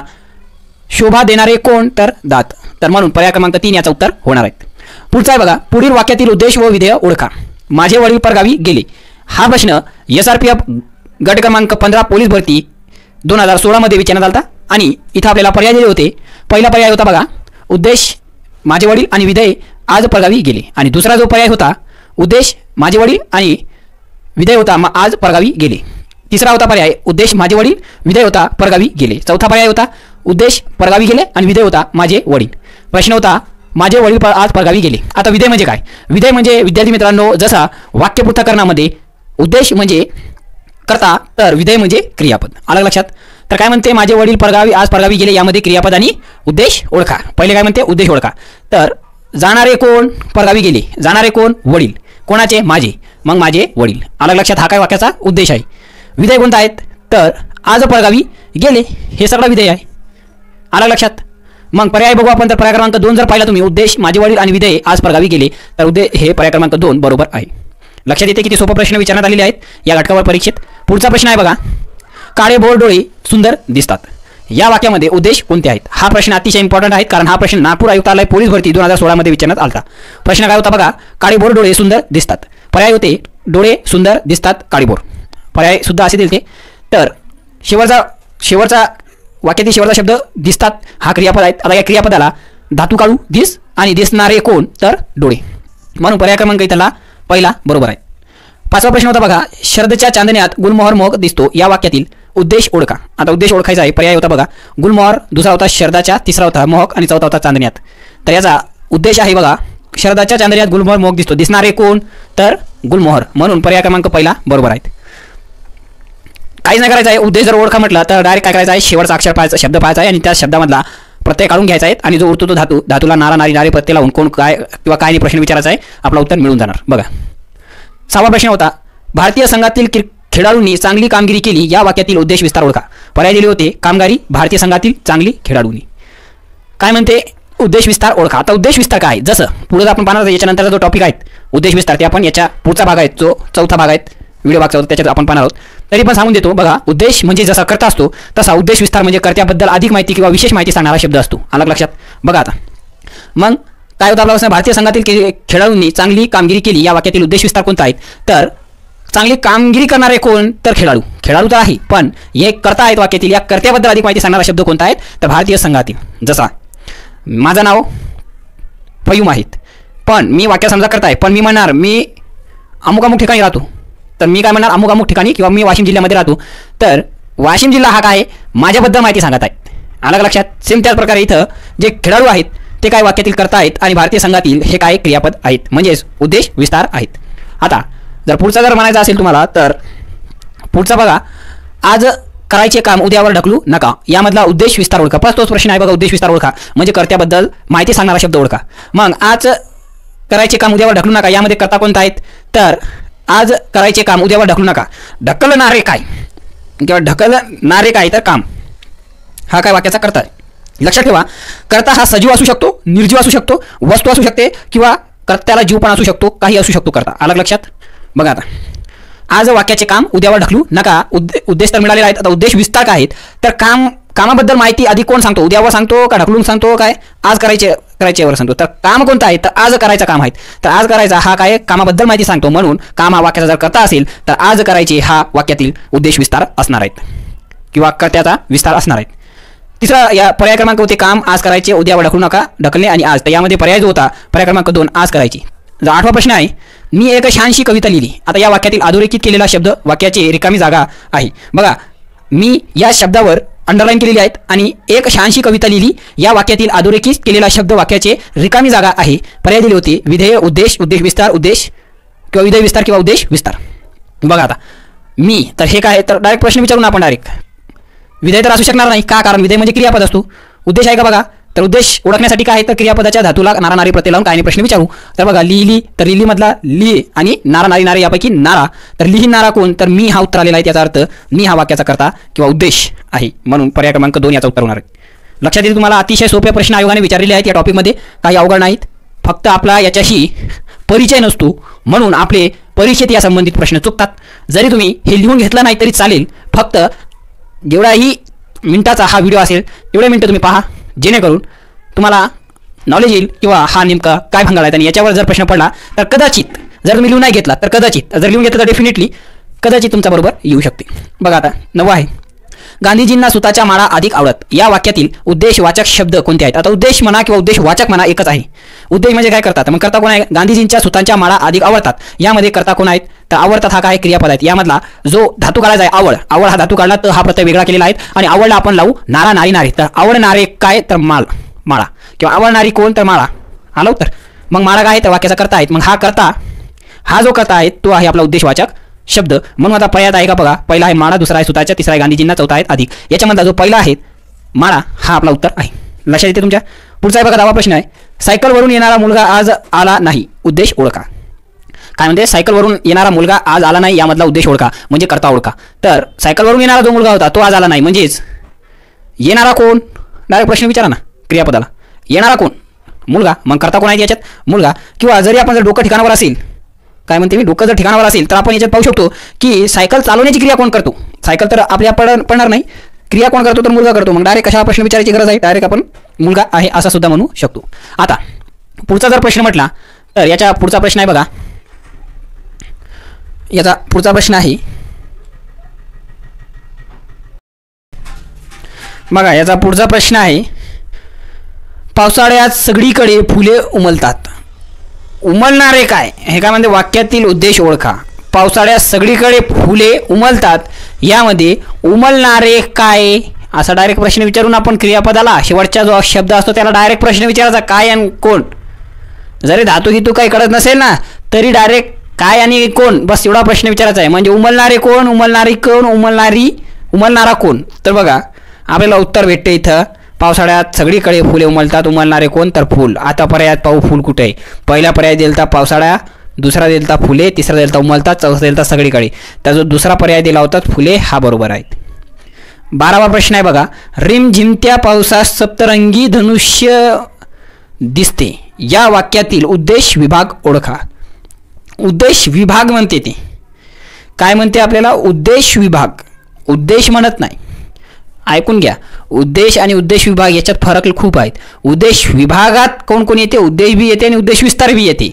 शोभा देणारे कोण? तर दात. तर म्हणून पर्याय क्रमांक 3 याचं उत्तर होणार आहे. पुढचा आहे बघा, पुढील वाक्यातील उद्देश व विधेय ओळखा. माझे वडील परगावी गेले. हा प्रश्न SRPF गट क्रमांक 15 पोलीस भरती 2016 मध्ये विचारण्यात आला. आणि इथं आपल्याला पर्याय दिले होते. पहिला पर्याय होता बघा, उद्देश माझे वडील आणि विधेय आज परगावी गेले. आणि दुसरा जो पर्याय होता, उद्देश माझे वडील आणि विधेय होता आज परगावी गेले. तिसरा होता पर्याय, उद्देश माझे वडील, विधेय होता परगावी गेले. चौथा पर्याय होता, उद्देश परगावी गेले आणि विधेय होता माझे वडील. प्रश्न होता माझे वडील आज परगावी गेले. आता विधेय म्हणजे काय? विधेय म्हणजे विद्यार्थी मित्रांनो, जसा वाक्य पृथक्करणामध्ये उद्देश म्हणजे कर्ता, तर विधेय म्हणजे क्रियापद. आलं लक्षात? तर काय म्हणते? माझे वडील आज परगावी गेले. यामध्ये क्रियापद आणि उद्देश ओळखा. पहिले काय म्हणते? उद्देश ओळखा. तर जाणारे कोण? परगावी गेले. जाणारे कोण? वडील. कोणाचे? माझे. मग माझे वडील. आलं लक्षात? हा काय वाक्याचा उद्देश आहे. विधेय कोणता आहेत? तर आज परगावी गेले, हे सगळं विधेय आहे. आलं लक्षात? मग पर्याय बघू आपण. तर पर्याय क्रमांक 2 जर पाहिला तुम्ही, उद्देश माझे वडील आणि विधेय आज परगावी गेले, तर हे पर्याय क्रमांक 2 बरोबर आहे. लक्षात येते किती सोपे प्रश्न विचारण्यात आलेले आहेत या घटकावर परीक्षेत. पुढचा प्रश्न आहे बघा, काळे भोर डोळे सुंदर दिसतात. या वाक्यामध्ये उद्देश कोणते आहेत? हा प्रश्न अतिशय इम्पॉर्टंट आहे, कारण हा प्रश्न नागपूर आयुक्तालय पोलीस भरती 2016 मध्ये विचारण्यात आला. प्रश्न काय होता बघा, काळे भोर डोळे सुंदर दिसतात. पर्याय होते डोळे सुंदर दिसतात काळीभोर. पर्याय सुद्धा असे दिले. तर शेवटचा वाक्यातील शेवटचा शब्द दिसतात हा क्रियापद आहे. आता या क्रियापदाला धातू काढू, दिस आणि दिसणारे कोण? तर डोळे. म्हणून पर्याय क्रमांक त्याला पहिला बरोबर आहे. पाचवा प्रश्न होता बघा, शरदच्या चांदण्यात गुलमोहर मोहक दिसतो. या वाक्यातील उद्देश ओळखा. आता उद्देश ओळखायचा आहे. पर्याय होता बघा गुलमोहर, दुसरा होता शरदाच्या, तिसरा होता मोहक आणि चौथा होता चांदण्यात. तर याचा उद्देश आहे बघा, शरदाच्या चांदण्यात गुलमोहर मोहक दिसतो. दिसणारे कोण? तर गुलमोहर. म्हणून पर्याय क्रमांक पहिला बरोबर आहे. काहीच नाही करायचं आहे. उद्देश जर ओळखा म्हटलं तर डायरेक्ट काय करायचं आहे? शेवटचा अक्षर पाहायचा, शब्द पाहायचा आहे आणि त्या शब्दामधला प्रत्यय काढून घ्यायचा आहे आणि जो उरतो तो धातूला नारा नारी नारी प्रत्यय लावून कोण काय किंवा काय प्रश्न विचारायचा आहे, आपला उत्तर मिळून जाणार. बघा 6वा प्रश्न होता, भारतीय संघातील खेळाडूंनी चांगली कामगिरी केली. या वाक्यातील उद्देश विस्तार ओळखा. पर्याय दिले होते कामगारी, भारतीय संघातील चांगली खेळाडूंनी. काय म्हणते? उद्देश विस्तार ओळखा. आता उद्देश विस्तार काय? जसं पुढे आपण पाहणार याच्यानंतरचा जो टॉपिक आहे उद्देश विस्तार, ते आपण याच्या पुढचा भाग आहे जो चौथा भाग आहे, व्हिडिओ भाग चौथा, त्याच्यात आपण पाहणार आहोत. तरी पण सांगून देतो बघा, उद्देश म्हणजे जसा कर्ता असतो तसा उद्देश विस्तार म्हणजे कर्त्याबद्दल अधिक माहिती किंवा विशेष माहिती सांगणारा शब्द असतो. आलं लक्षात? बघा आता मग काय होतं आपला, भारतीय संघातील खेळाडूंनी चांगली कामगिरी केली. या वाक्यातील उद्देश विस्तार कोणता आहे? तर चांगली कामगिरी करणारे कोण? तर खेळाडू. खेळाडू तर आहे, पण हे कर्ता आहेत वाक्यातील. या कर्त्याबद्दल अधिक माहिती सांगणारा शब्द कोणता आहे? तर भारतीय संघातील. जसा माझं नाव फयूम आहेत, पण मी वाक्य समजा करता आहे, पण मी म्हणणार मी अमुक अमुक ठिकाणी राहतो, तर मी काय म्हणणार अमुक अमुक ठिकाणी, किंवा मी वाशिम जिल्ह्यामध्ये राहतो, तर वाशिम जिल्हा हा काय माझ्याबद्दल माहिती सांगत आहे. आलं लक्षात? सेम त्याच प्रकारे इथं जे खेळाडू आहेत ते काय वाक्यातील कर्ता आहेत आणि भारतीय संघातील हे काय क्रियापद आहेत, म्हणजेच उद्देश विस्तार आहेत. आता जर पुढचा जर म्हणायचा असेल तुम्हाला, तर पुढचा बघा, आज करायचे काम उद्यावर ढकलू नका. यामधला उद्देश विस्तार ओळखा. तोच प्रश्न आहे बघा, उद्देश विस्तार ओळखा म्हणजे कर्त्याबद्दल माहिती सांगणारा शब्द ओळखा. मग आज करायचे काम उद्यावर ढकलू नका, यामध्ये कर्ता कोणता आहेत? तर आज करायचे काम उद्यावर ढकलू नका. ढकलणारे काय किंवा ढकलणारे काय? तर काम. हा काय वाक्याचा कर्ता आहे. लक्षात ठेवा, कर्ता हा सजीव असू शकतो, निर्जीव असू शकतो, वस्तू असू शकते, किंवा कर्त्याला जीव पण असू शकतो, काही असू शकतो कर्ता. आलं लक्षात? बघा आता, आज वाक्याचे काम उद्यावर ढकलू नका. उद्देश तर मिळालेला आहे. आता उद्देश विस्तार काय आहेत? तर कामाबद्दल माहिती आधी कोण सांगतो? उद्यावर सांगतो का ढकलून सांगतो? काय आज करायचेवर सांगतो. तर काम कोणतं आहे? तर आज करायचं काम आहेत. तर आज करायचा हा काय कामाबद्दल माहिती सांगतो, म्हणून काम हा वाक्याचा जर कर्ता असेल तर आज करायचे हा वाक्यातील उद्देश विस्तार असणार आहेत किंवा कर्त्याचा विस्तार असणार आहेत. तिसरा या पर्याय क्रमांक होते काम आज करायचे उद्यावर ढकलू नका, ढकलणे आणि आज. तर यामध्ये पर्याय जो होता पर्याय क्रमांक 2 आज करायची. 8वा प्रश्न आहे, मी एक छानशी कविता लिहिली. आता या वाक्यातील अधोरेखित केलेला शब्द वाक्याची रिकामी जागा आहे. बघा, मी या शब्दावर अंडरलाईन केलेली आहेत आणि एक छानशी कविता लिहिली या वाक्यातील अधोरेखित केलेला शब्द वाक्याचे रिकामी जागा आहे. पर्याय दिले होते विधेय, उद्देश, उद्देश विस्तार, उद्देश किंवा विधेय विस्तार किंवा उद्देश विस्तार. बघा आता मी तर हे काय, तर डायरेक्ट प्रश्न विचारून आपण डायरेक्ट विधेय तर असू शकणार नाही. का? कारण विधेय म्हणजे क्रियापद असतो. उद्देश आहे का? बघा, तर उद्देश ओळखण्यासाठी काय आहे, तर क्रियापदाच्या धातूला नारा नारी प्रत्यय लावून काय प्रश्न विचारू. तर बघा, लिहिली तर लिहिली मधला ली आणि नारा नारी नारी यापैकी नारा, तर लिही नारा कोण, तर मी हा उत्तर आलेला आहे. त्याचा अर्थ मी हा वाक्याचा करता किंवा उद्देश आहे. म्हणून पर्याय क्रमांक 2 याचा उत्तर होणार आहे. लक्षात येईल तुम्हाला अतिशय सोपे प्रश्न आयोगाने विचारलेले आहेत या टॉपिकमध्ये. काही अवघड नाहीत, फक्त आपला याच्याशी परिचय नसतो म्हणून आपले परीक्षेत या संबंधित प्रश्न चुकतात. जरी तुम्ही हे लिहून घेतलं नाही तरी चालेल, फक्त जेवढाही मिनिटाचा हा व्हिडिओ असेल तेवढे मिनिटं तुम्ही पहा, जेणेकरून तुम्हाला नॉलेज येईल किंवा हा नेमका काय भंगाळ आहे. आणि याच्यावर जर प्रश्न पडला तर कदाचित, जर तुम्ही लिहून नाही घेतला तर कदाचित, जर लिहून घेतलं तर डेफिनेटली कदाचित तुमच्या बरोबर येऊ शकते. बघा आता 9 आहे, गांधीजींना सुताच्या माळा अधिक आवडत या वाक्यातील उद्देशवाचक शब्द कोणते आहेत. आता उद्देश म्हणा किंवा उद्देशवाचक म्हणा एकच आहे. उद्देश म्हणजे काय करतात, मग करता कोण आहे, गांधीजींच्या सुतांच्या माळा अधिक आवडतात. यामध्ये करता कोण आहेत, तर आवडतात हा काय क्रियापद आहेत. यामधला जो धातू काढायचा आहे आवड, आवड हा धातू काढला तर हा प्रत्यय वेगळा केलेला आहे आणि आवडला आपण लावू नारा नारी नारी. तर आवडणारे काय, तर माळा किंवा आवडणारी कोण, तर माळा. आलो तर मग माळा काय आहे, तर वाक्याचा करता आहेत. मग हा करता, हा जो करता आहे तो आहे आपला उद्देशवाचक शब्द. म्हणून आता पर्याय आहे का बघा, पहिला आहे माळा, दुसरा आहे सुताच्या, तिसरा आहे गांधीजींना, चौथा आहे अधिक. याच्यामधला जो पहिला आहे माळा हा आपला उत्तर आहे. लक्षात येते तुमच्या. पुढचा आहे बघा 10वा प्रश्न आहे, सायकलवरून येणारा मुलगा आज आला नाही, उद्देश ओळखा. काय म्हणते, सायकलवरून येणारा मुलगा आज आला नाही, यामधला उद्देश ओळखा म्हणजे करता ओळखा. तर सायकलवरून येणारा जो मुलगा होता तो आज आला नाही, म्हणजेच येणारा कोण, डायरेक्ट प्रश्न विचारा ना क्रियापदाला. येणारा कोण, मुलगा. मग करता कोण आहे याच्यात, मुलगा. किंवा जरी आपण जर डोकं ठिकाणावर असेल, काय म्हणते मी, डोकं जर ठिकाणावर असेल तर आपण याच्यात पाहू शकतो की सायकल चालवण्याची क्रिया कोण करतो. सायकल तर आपल्या पडणार नाही, क्रिया कोण करतो, तर मुलगा करतो. मग डायरेक्ट कशा प्रश्न विचारायची गरज आहे, डायरेक्ट आपण मुलगा आहे असा सुद्धा म्हणू शकतो. आता पुढचा जर प्रश्न म्हटला तर याचा पुढचा प्रश्न आहे बघा, याचा पुढचा प्रश्न आहे बघा, याचा पुढचा प्रश्न आहे, पावसाळ्यात सगळीकडे फुले उमलतात. उमलणारे काय, हे काय म्हणते, वाक्यातील उद्देश ओळखा. पावसाळ्यात सगळीकडे फुले उमलतात, यामध्ये उमलणारे काय असा डायरेक्ट प्रश्न विचारून आपण क्रियापदाला शेवटचा जो शब्द असतो त्याला डायरेक्ट प्रश्न विचारायचा, काय आणि कोण. जरी धातू हितू काही कळत नसेल ना तरी डायरेक्ट काय आणि कोण, बस एवढा प्रश्न विचारायचा आहे. म्हणजे उमलणारे कोण, उमलणारी कोण, उमलणारा कोण. तर बघा आपल्याला उत्तर भेटते इथं, पावसाळ्यात सगळीकडे फुले उमलतात, उमलणारे कोण, तर फूल. आता पर्यायात पाहू फूल कुठे आहे. पहिला पर्याय दिलता पावसाळ्या, दुसरा दिलता फुले, तिसरा दिलता उमलतात, चौथा दिलता सगळीकडे. तर जो दुसरा पर्याय दिला होता फुले हा बरोबर आहे. 12वा प्रश्न आहे बघा, रिम झिमत्या पावसात सप्तरंगी धनुष्य दिसते, या वाक्यातील उद्देश विभाग ओळखा. उद्देश विभाग म्हणते, ते काय म्हणते आपल्याला, उद्देश विभाग. उद्देश म्हणत नाही, ऐकून घ्या. उद्देश आणि उद्देश विभाग याच्यात फरक खूप आहेत. उद्देश विभागात कोण कोण येते, उद्देश बी येते आणि उद्देश विस्तार बी येते,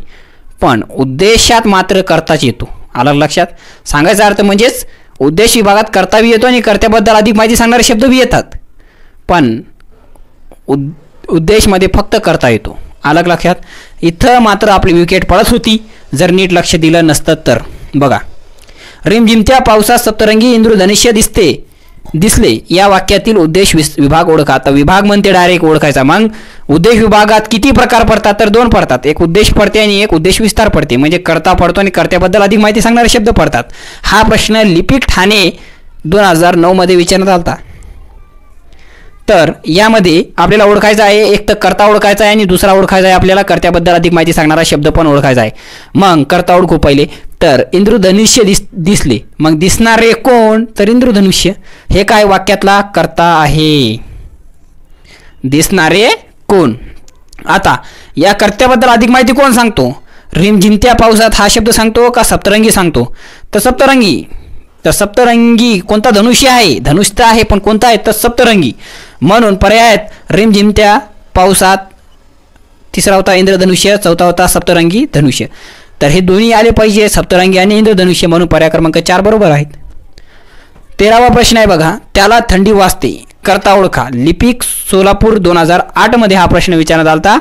पण उद्देशात मात्र करताच येतो. आलं लक्षात. सांगायचा अर्थ म्हणजेच उद्देश विभागात करता बी येतो आणि कर्त्याबद्दल अधिक माहिती सांगणारे शब्द बी येतात, पण उद्देशमध्ये फक्त करता येतो. आलं लक्षात. इथं मात्र आपली विकेट पडत होती जर नीट लक्ष दिलं नसतं तर. बघा, रिमझिमत्या पावसात सप्तरंगी इंद्रधनुष्य दिसले, या वाक्यातील उद्देश विभाग ओळखा. आता विभाग म्हणते डायरेक्ट ओळखायचा. मग उद्देश विभागात किती प्रकार पडतात, तर 2 पडतात. एक उद्देश पडते आणि एक उद्देश विस्तार पडते. म्हणजे कर्ता पडतो आणि कर्त्याबद्दल अधिक माहिती सांगणारे शब्द पडतात. हा प्रश्न लिपिक ठाणे 2009 मध्ये विचारण्यात आला. तर यामध्ये आपल्याला ओळखायचा आहे, एक तर कर्ता ओळखायचा आहे आणि दुसरा ओळखायचा आहे आपल्याला कर्त्याबद्दल अधिक माहिती सांगणारा शब्द पण ओळखायचा आहे. मग कर्ता ओळखू पहिले. तर इंद्रधनुष्य दिसले, मग दिसणारे कोण, तर इंद्रधनुष्य हे काय वाक्यातला कर्ता आहे. दिसणारे कोण. आता या कर्त्याबद्दल अधिक माहिती कोण सांगतो, रिमझिमत्या पावसात हा शब्द सांगतो का सप्तरंगी सांगतो, तर सप्तरंगी. तर सप्तरंगी कोणता, धनुष्य आहे, धनुष्य तर आहे पण कोणता आहे, तर सप्तरंगी. म्हणून पर्यायात रिमझिमत्या पावसात, तिसरा होता इंद्रधनुष्य, चौथा होता सप्तरंगी धनुष्य. तर हे दोन्ही आले पाहिजे, सप्तरंगी आणि इंद्रधनुष्य. म्हणून पर्याय क्रमांक 4 बरोबर आहेत. 13वा प्रश्न आहे बघा, त्याला थंडी वाजते, करता ओळखा. लिपिक सोलापूर 2008 मध्ये हा प्रश्न विचारण्यात आला.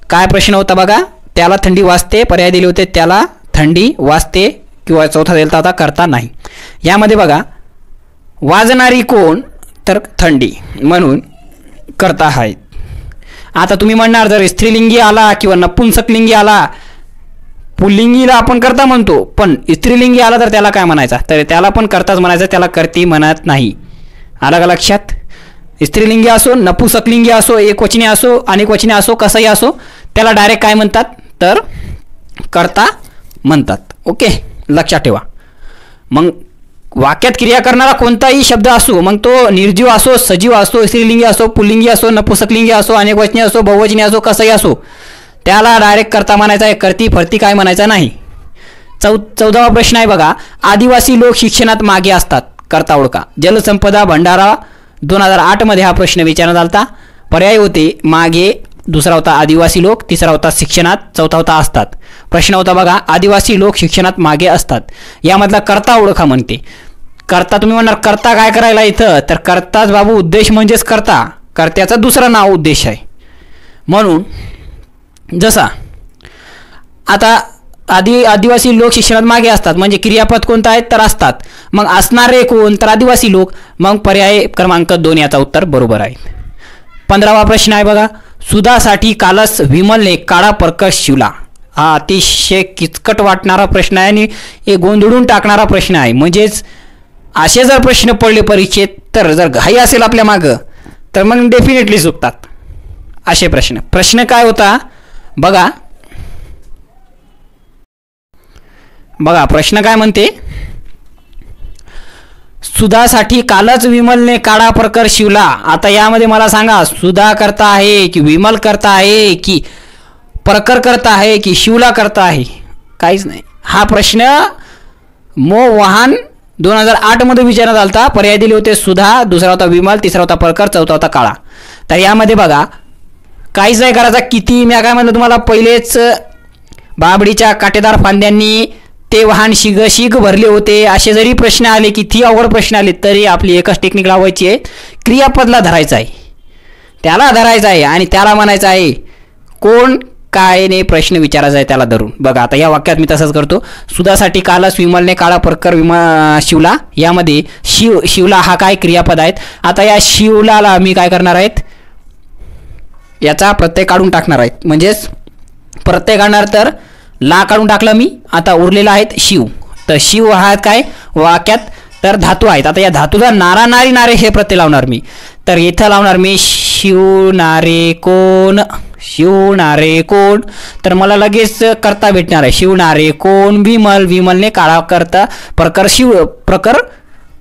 काय प्रश्न होता बघा, त्याला थंडी वाजते, पर्याय दिले होते त्याला थंडी वाजते, किंवा चौथा दिला होता करता नाही. यामध्ये बघा वाजणारी कोण, तर थंडी, म्हणून करता आहे. आता तुम्ही म्हणणार जर स्त्रीलिंगी आला किंवा नपुंसकलिंगी आला, पुल्लिंगीला आपण करता म्हणतो, पण स्त्रीलिंगी आला तर त्याला काय म्हणायचा, तर त्याला पण करताच म्हणायचं, त्याला करती म्हणत नाही. आलं का लक्षात? स्त्रीलिंगी असो, नपुंसकलिंगी असो, एकवचनी असो, अनेकवचनी असो, कसंही असो, त्याला डायरेक्ट काय म्हणतात, तर करता म्हणतात. ओके, लक्षात ठेवा. मग वाक्यात क्रिया करणारा कोणताही शब्द असो, मग तो निर्जीव असो, सजीव असो, स्त्रीलिंगी असो, पुल्लिंगी असो, नपुंसकलिंगी असो, अनेकवचनी असो, बहुवचनी असो, कसंही असो, त्याला डायरेक्ट करता म्हणायचा आहे, करती फरती काय म्हणायचं नाही. 14वा प्रश्न आहे बघा, आदिवासी लोक शिक्षणात मागे असतात, करता ओळखा. जलसंपदा भंडारा 2008 मध्ये हा प्रश्न विचारण्यात आला होता. पर्याय होते मागे, दुसरा होता आदिवासी लोक, तिसरा होता शिक्षणात, चौथा होता असतात. प्रश्न होता बघा, आदिवासी लोक शिक्षणात मागे असतात, यामधला करता ओळखा म्हणते. करता, तुम्ही म्हणणार करता काय करायला इथं, तर करताच बाबू, उद्देश म्हणजेच करता, कर्त्याचं दुसरं नाव उद्देश आहे. म्हणून जसा आता आदिवासी लोक शिक्षणात मागे असतात, म्हणजे क्रियापद कोणतं आहे, तर असतात. मग असणारे कोण, तर आदिवासी लोक. मग पर्याय क्रमांक 2 याचा उत्तर बरोबर आहे. 15वा प्रश्न आहे बघा, सुधासाठी कालच विमलने काळा परकर शिवला. हा अतिशय किचकट वाटणारा प्रश्न आहे आणि हे गोंधळून टाकणारा प्रश्न आहे. म्हणजेच असे जर प्रश्न पडले परीक्षेत, तर जर घाई असेल आपल्या मागं, तर मग डेफिनेटली चुकतात असे प्रश्न. प्रश्न काय होता बघा, प्रश्न काय म्हणते, सुधासाठी कालच विमलने काळा परकर शिवला. आता यामध्ये मला सांगा, सुधा करता आहे की विमल करता आहे की परकर करता आहे की शिवला करता आहे, काहीच नाही. हा प्रश्न वाहन 2008 मध्ये विचारण्यात आला होता. पर्याय दिले होते सुधा, दुसरा होता विमल, तिसरा होता परकर, चौथा होता काळा. तर यामध्ये बघा काहीच नाही करायचा. किती मी काय म्हणलं तुम्हाला, पहिलेच बाबडीच्या काटेदार फांद्यांनी ते वाहन शिग भरले होते. असे जरी प्रश्न आले, किती अवघड प्रश्न आले, तरी आपली एकच टेक्निक लावायची आहे, क्रियापदला धरायचं आहे, त्याला धरायचं आहे आणि त्याला म्हणायचं आहे कोण काय ने प्रश्न विचारायचा आहे त्याला धरून. बघा आता या वाक्यात मी तसंच करतो. सुधासाठी कालच विमलने काळा परकर शिवला. यामध्ये शिवला हा काय क्रियापद आहेत. आता या शिवलाला मी काय करणार आहेत, याचा प्रत्यय काढून टाकणार आहेत. म्हणजेच प्रत्यय काढणार, तर ला काढून टाकला मी. आता उरलेला आहेत शिव. तर शिव हा काय वाक्यात तर धातू आहेत. आता या धातूला नारा नारी नारे हे प्रत्यय लावणार मी. तर इथं लावणार मी शिवणारे कोण, शिवणारे कोण. तर मला लगेच करता भेटणार आहे. शिवणारे कोण विमल, विमलने काळा करता परकर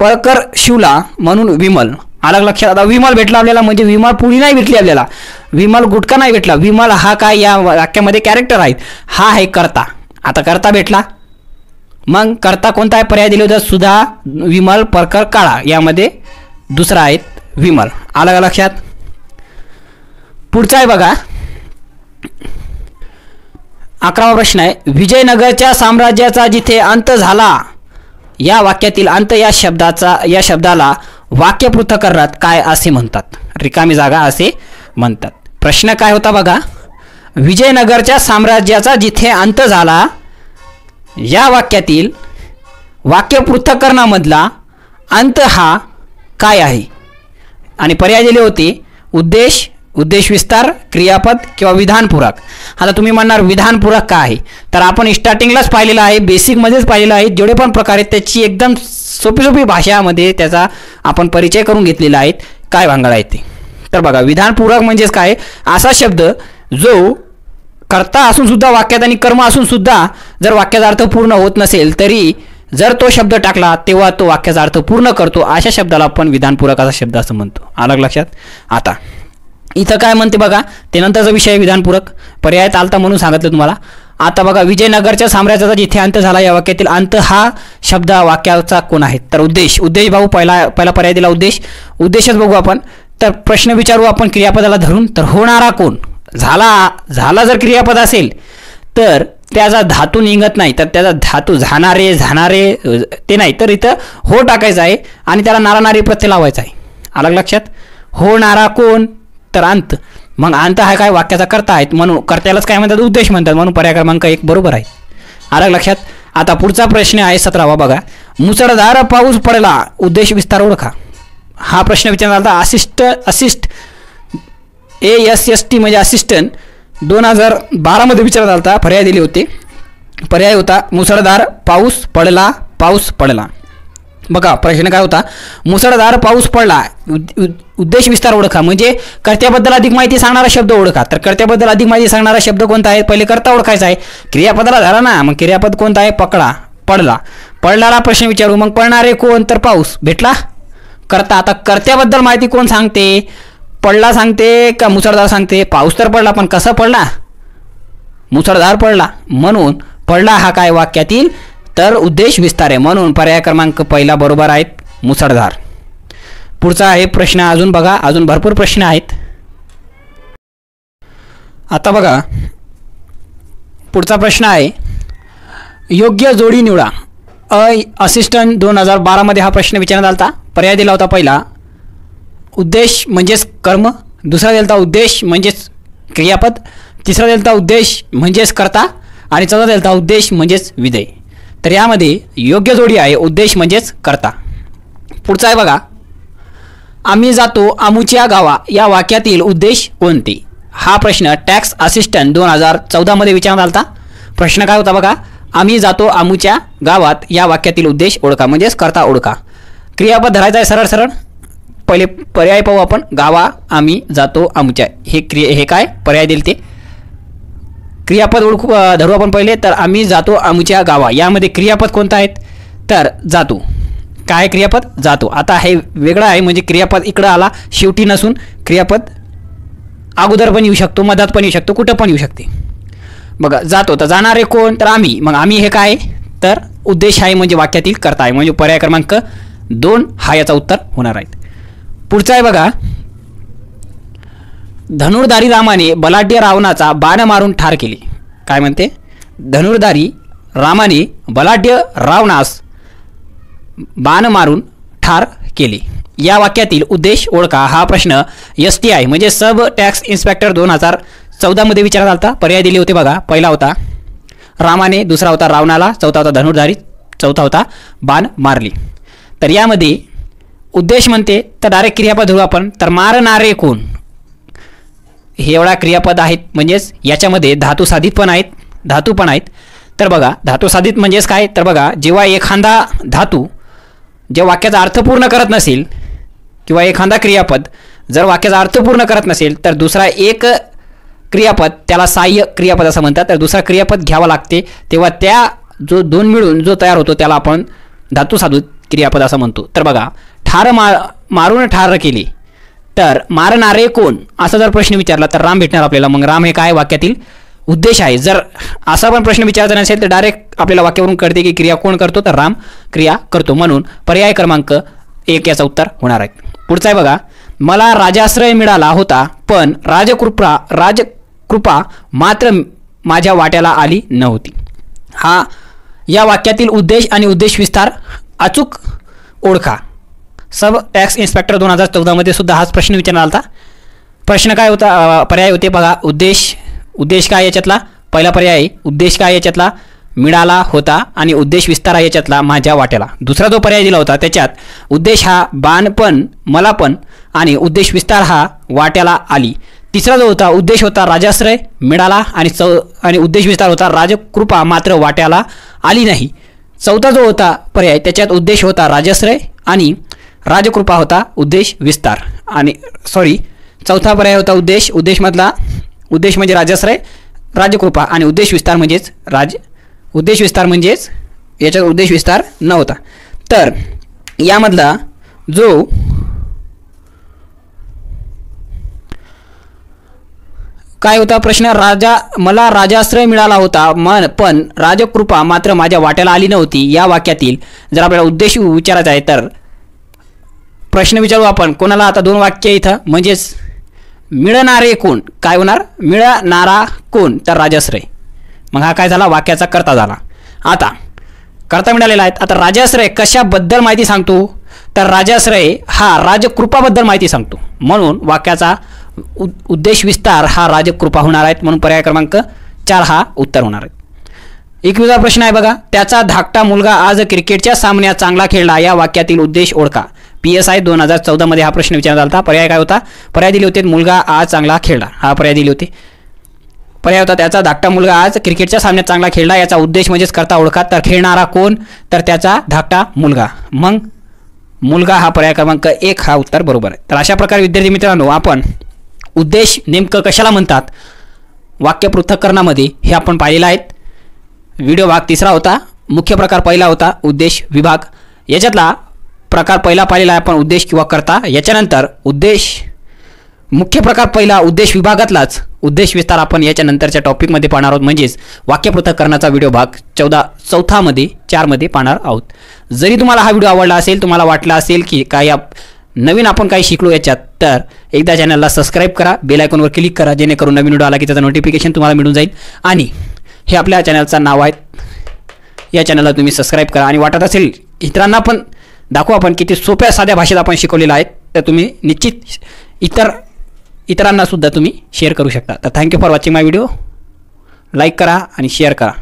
परकर शिवला म्हणून विमल. आलं लक्षात. आता विमल भेटला आपल्याला, म्हणजे विमल पुढी नाही भेटली आपल्याला, विमल गुटका नाही भेटला. विमल हा काय या वाक्यामध्ये कॅरेक्टर आहेत, हा आहे करता. आता करता भेटला. मग करता कोणता आहे, पर्याय दिले होते सुधा, विमल, परकर, काळा. यामध्ये दुसरा आहेत विमल. आलं का लक्षात. पुढचा आहे बघा 11वा प्रश्न आहे, विजयनगरच्या साम्राज्याचा जिथे अंत झाला, या वाक्यातील अंत या शब्दाला वाक्य पृथक्करणात काय असे म्हणतात. रिकामी जागा असे म्हणतात. प्रश्न काय होता बघा, विजयनगरच्या साम्राज्याचा जिथे अंत झाला, या वाक्यातील वाक्य पृथक्करणामधला अंत हा काय आहे. आणि पर्याय दिले होते उद्देश, उद्देश विस्तार, क्रियापद किंवा विधानपूरक. आता तुम्ही म्हणणार विधानपूरक काय आहे, तर आपण स्टार्टिंगलाच पाहिलेलं आहे, बेसिकमध्येच पाहिलेलं आहे. जेवढे पण प्रकार आहेत त्याची एकदम सोपी भाषामध्ये त्याचा आपण परिचय करून घेतलेला आहे, काय भांगड आहे ते. तर बघा विधानपूरक म्हणजेच काय, असा शब्द जो कर्ता असून सुद्धा वाक्यात आणि कर्म असून सुद्धा जर वाक्याचा अर्थ पूर्ण होत नसेल, तरी जर तो शब्द टाकला तेव्हा तो वाक्याचा अर्थ पूर्ण करतो, अशा शब्दाला आपण विधानपूरक असा शब्द असं म्हणतो. आलं लक्षात. आता इथं काय म्हणते बघा, ते नंतरचा विषय विधानपूरक. पर्याय चालता म्हणून सांगितलं तुम्हाला. आता बघा विजयनगरच्या साम्राज्याचा जिथे अंत झाला, या वाक्यातील अंत हा शब्द वाक्याचा कोण आहे, तर उद्देश. उद्देश भाऊ पहिला पर्याय दिला उद्देश. उद्देशच बघू आपण. तर प्रश्न विचारू आपण क्रियापदाला धरून. तर होणारा कोण, झाला जर क्रियापद असेल तर त्याचा धातू निघत नाही, तर त्याचा धातू झाणारे ते नाही, तर इथं हो टाकायचं आहे आणि त्याला नारा नारी प्रत्यय लावायचा आहे. आलं लक्षात. होणारा कोण, तर अंत. मग अंत हा काय वाक्याचा कर्ता आहेत, म्हणून कर्त्यालाच काय म्हणतात, उद्देश म्हणतात, म्हणून पर्याय क्रमांक 1 बरोबर आहे. आलं लक्षात. आता पुढचा प्रश्न आहे 17वा बघा. मुसळधार पाऊस पडला, उद्देश विस्तार ओळखा. हा प्रश्न विचारला होता. असिस्ट ASST म्हणजे असिस्टंट 2012 मध्ये विचारला होता. पर्याय दिले होते. पर्याय होता मुसळधार पाऊस पडला, पाऊस पडला. बघा प्रश्न काय होता, मुसळधार पाऊस पडला, उद्देश विस्तार ओळखा. म्हणजे कर्त्याबद्दल अधिक माहिती सांगणारा शब्द ओळखा. तर कर्त्याबद्दल अधिक माहिती सांगणारा शब्द कोणता आहे, पहिले कर्ता ओळखायचा आहे. क्रियापदाला झाला ना, मग क्रियापद कोणता आहे, पकडा, पडला. पडलाला प्रश्न विचारू, मग पडणारे कोण, तर पाऊस भेटला कर्ता. आता कर्त्याबद्दल माहिती कोण सांगते, पडला सांगते का मुसळधार सांगते. पाऊस तर पडला, पण कसा पडला, मुसळधार पडला, म्हणून पडला हा काय वाक्यातील तर उद्देश विस्तार आहे. म्हणून पर्याय क्रमांक 1 बरोबर आहेत, मुसळधार. पुढचा आहे प्रश्न. अजून बघा, अजून भरपूर प्रश्न आहेत. आता बघा पुढचा प्रश्न आहे, योग्य जोडी निवडा. असिस्टंट 2012 मध्ये हा प्रश्न विचारण्यात आला होता. पर्याय दिला होता पहिला उद्देश म्हणजेच कर्म, दुसरा दिला होता उद्देश म्हणजेच क्रियापद, तिसरा दिला होता उद्देश म्हणजेच कर्ता, आणि चौथा दिला होता उद्देश म्हणजेच विधेय. तर यामध्ये योग्य जोडी आहे उद्देश म्हणजेच कर्ता. पुढचा आहे बघा, आम्ही जातो आमुच्या गावा या वाक्यातील उद्देश कोणते. हा प्रश्न टॅक्स असिस्टंट 2014 मध्ये विचारण्यात आला होता. प्रश्न काय होता बघा, आम्ही जातो आमुच्या गावात या वाक्यातील उद्देश ओळखा, म्हणजेच कर्ता ओळखा. क्रियापद धरायचा आहे सरळ सरळ. पहिले पर्याय पाहू आपण, गावा, आम्ही, जातो, आमुच्या. हे काय पर्याय दिले ते. क्रियापद ओळखू धरू आपण पहिले. तर आम्ही जातो आमुच्या गावा, यामध्ये क्रियापद कोणतं आहेत, तर जातो. काय क्रियापद, जातो. आता हे वेगळं आहे, म्हणजे क्रियापद इकडं आला शेवटी नसून क्रियापद अगोदर पण येऊ शकतो, मधात पण येऊ शकतो, कुठं पण येऊ शकते. बघा जातो, तर जाणारे कोण, तर आम्ही. मग आम्ही हे काय, तर उद्देश आहे, म्हणजे वाक्यातील कर्ता आहे. म्हणजे पर्याय क्रमांक 2 हा याचा उत्तर होणार आहे. पुढचा आहे बघा, धनुर्धारी रामाने बलाढ्य रावणाचा बाण मारून ठार केले. काय म्हणते, धनुर्धारी रामाने बलाढ्य रावणास बाण मारून ठार केले. या वाक्यातील उद्देश ओळखा. हा प्रश्न ST आहे, म्हणजे सब टॅक्स इन्स्पेक्टर 2014 मध्ये विचारण्यात आला होता. पर्याय दिले होते बघा, पहिला होता रामाने, दुसरा होता रावणाला, चौथा होता धनुर्धारी, चौथा होता बाण मारली. तर यामध्ये उद्देश म्हणते तर डायरेक्ट क्रियापद धरू आपण. तर मारणारे कोण, हे एवढा क्रियापद आहेत, म्हणजेच याच्यामध्ये धातू साधित पण आहेत, धातू पण आहेत. तर बघा धातू साधित म्हणजेच काय, तर बघा जेव्हा एखादा धातू जे वाक्याचा अर्थ पूर्ण करत नसेल, किंवा एखादा क्रियापद जर वाक्याचा अर्थ पूर्ण करत नसेल, तर दुसरा एक क्रियापद त्याला सहाय्य क्रियापद असं म्हणतात. तर दुसरा क्रियापद घ्यावा लागते, तेव्हा त्या जो दोन मिळून जो तयार होतो त्याला आपण धातू साधित क्रियापद असं म्हणतो. तर बघा ठार मारून ठार केली, तर मारणारे कोण असा जर प्रश्न विचारला तर राम भेटणार आपल्याला. मग राम हे काय वाक्यातील उद्देश आहे. जर असा पण प्रश्न विचारायचा नसेल तर डायरेक्ट आपल्याला वाक्यावरून कळते की क्रिया कोण करतो, तर राम क्रिया करतो. म्हणून पर्याय क्रमांक 1 याचा उत्तर होणार आहे. पुढचा आहे बघा, मला राजाश्रय मिळाला होता, पण राजकृपा मात्र माझ्या वाट्याला आली नव्हती. हा या वाक्यातील उद्देश आणि उद्देश विस्तार अचूक ओळखा. सब टॅक्स इन्स्पेक्टर 2014 मध्ये सुद्धा हाच प्रश्न विचारला होता. प्रश्न काय होता, पर्याय होते बघा, उद्देश काय याच्यातला, पहिला पर्याय आहे उद्देश काय याच्यातला, मिळाला होता, आणि उद्देश विस्तार आहे याच्यातला माझ्या वाट्याला. दुसरा जो पर्याय दिला होता त्याच्यात उद्देश हा बाणपण, मला पण, आणि उद्देश विस्तार हा वाट्याला आली. तिसरा जो होता उद्देश होता राजाश्रय मिळाला, आणि उद्देश विस्तार होता राजकृपा मात्र वाट्याला आली नाही. चौथा जो होता पर्याय त्याच्यात उद्देश होता राजाश्रय आणि राजकृपा होता उद्देश विस्तार. आणि चौथा पर्याय होता उद्देश मधला उद्देश म्हणजे राजाश्रय, राजकृपा, आणि उद्देश विस्तार म्हणजेच याच्यात उद्देश विस्तार नव्हता. तर यामधला जो काय होता प्रश्न, मला राजाश्रय मिळाला होता, पण राजकृपा मात्र माझ्या वाट्याला आली नव्हती. या वाक्यातील जर आपल्याला उद्देश विचारायचा आहे तर प्रश्न विचारू आपण कोणाला. आता 2 वाक्य इथं, म्हणजेच मिळणारे कोण, काय होणार, मिळणारा कोण, तर राजाश्रय. मग हा काय झाला, वाक्याचा कर्ता झाला. आता कर्ता मिळालेला आहे. आता राजाश्रय कशाबद्दल माहिती सांगतो, तर राजाश्रय हा राजकृपाबद्दल माहिती सांगतो. म्हणून वाक्याचा उद्देश विस्तार हा राजकृपा होणार आहेत, म्हणून पर्याय क्रमांक 4 हा उत्तर होणार आहे. 21वा प्रश्न आहे बघा, त्याचा धाकटा मुलगा आज क्रिकेटच्या सामन्यात चांगला खेळला, या वाक्यातील उद्देश ओळखा. PSI 2014 मध्ये हा प्रश्न विचारला होता. पर्याय काय होता? पर्याय दिले होते मुलगा आज चांगला खेळला, हा पर्याय दिले होते. पर्याय होता त्याचा धाकटा मुलगा आज क्रिकेटच्या सामन्यात चांगला खेळला, याचा उद्देश म्हणजेच करता ओळखा. तर खेळणारा कोण? तर त्याचा धाकटा मुलगा. मग मुलगा हा पर्याय क्रमांक 1 हा उत्तर बरोबर आहे. तर अशा प्रकारे विद्यार्थी मित्रांनो आपण उद्देश नेमकं कशाला म्हणतात वाक्य पृथक्करणामध्ये हे आपण पाहिलेलं आहे. व्हिडिओ भाग 3रा होता. मुख्य प्रकार पहिला होता उद्देश विभाग. याच्यातला प्रकार पहिला पाहिलेला आहे आपण उद्देश किंवा करता. याच्यानंतर उद्देश मुख्य प्रकार पहिला उद्देश विभागातलाच उद्देश विस्तार आपण याच्यानंतरच्या टॉपिकमध्ये पाहणार आहोत, म्हणजेच वाक्य पृथक्करणाचा व्हिडिओ भाग 4 मध्ये पाहणार आहोत. जरी तुम्हाला हा व्हिडिओ आवडला असेल, तुम्हाला वाटलं असेल की काय नवीन आपण काही शिकलो याच्यात, तर एकदा चॅनलला सबस्क्राईब करा, बेल आयकॉनवर क्लिक करा, जेणेकरून नवीन व्हिडिओ आला की त्याचं नोटिफिकेशन तुम्हाला मिळून जाईल. आणि हे आपल्या चॅनलचं नाव आहे, या चॅनलला तुम्ही सबस्क्राईब करा. आणि वाटत असेल इतरांना पण दाखवू आपण किती सोप्या साध्या भाषेत आपण शिकवलेलं आहे, तर तुम्ही निश्चित इतरांना सुद्धा तुम्ही शेअर करू शकता. तर thank you for watching my video. Like करा आणि शेअर करा.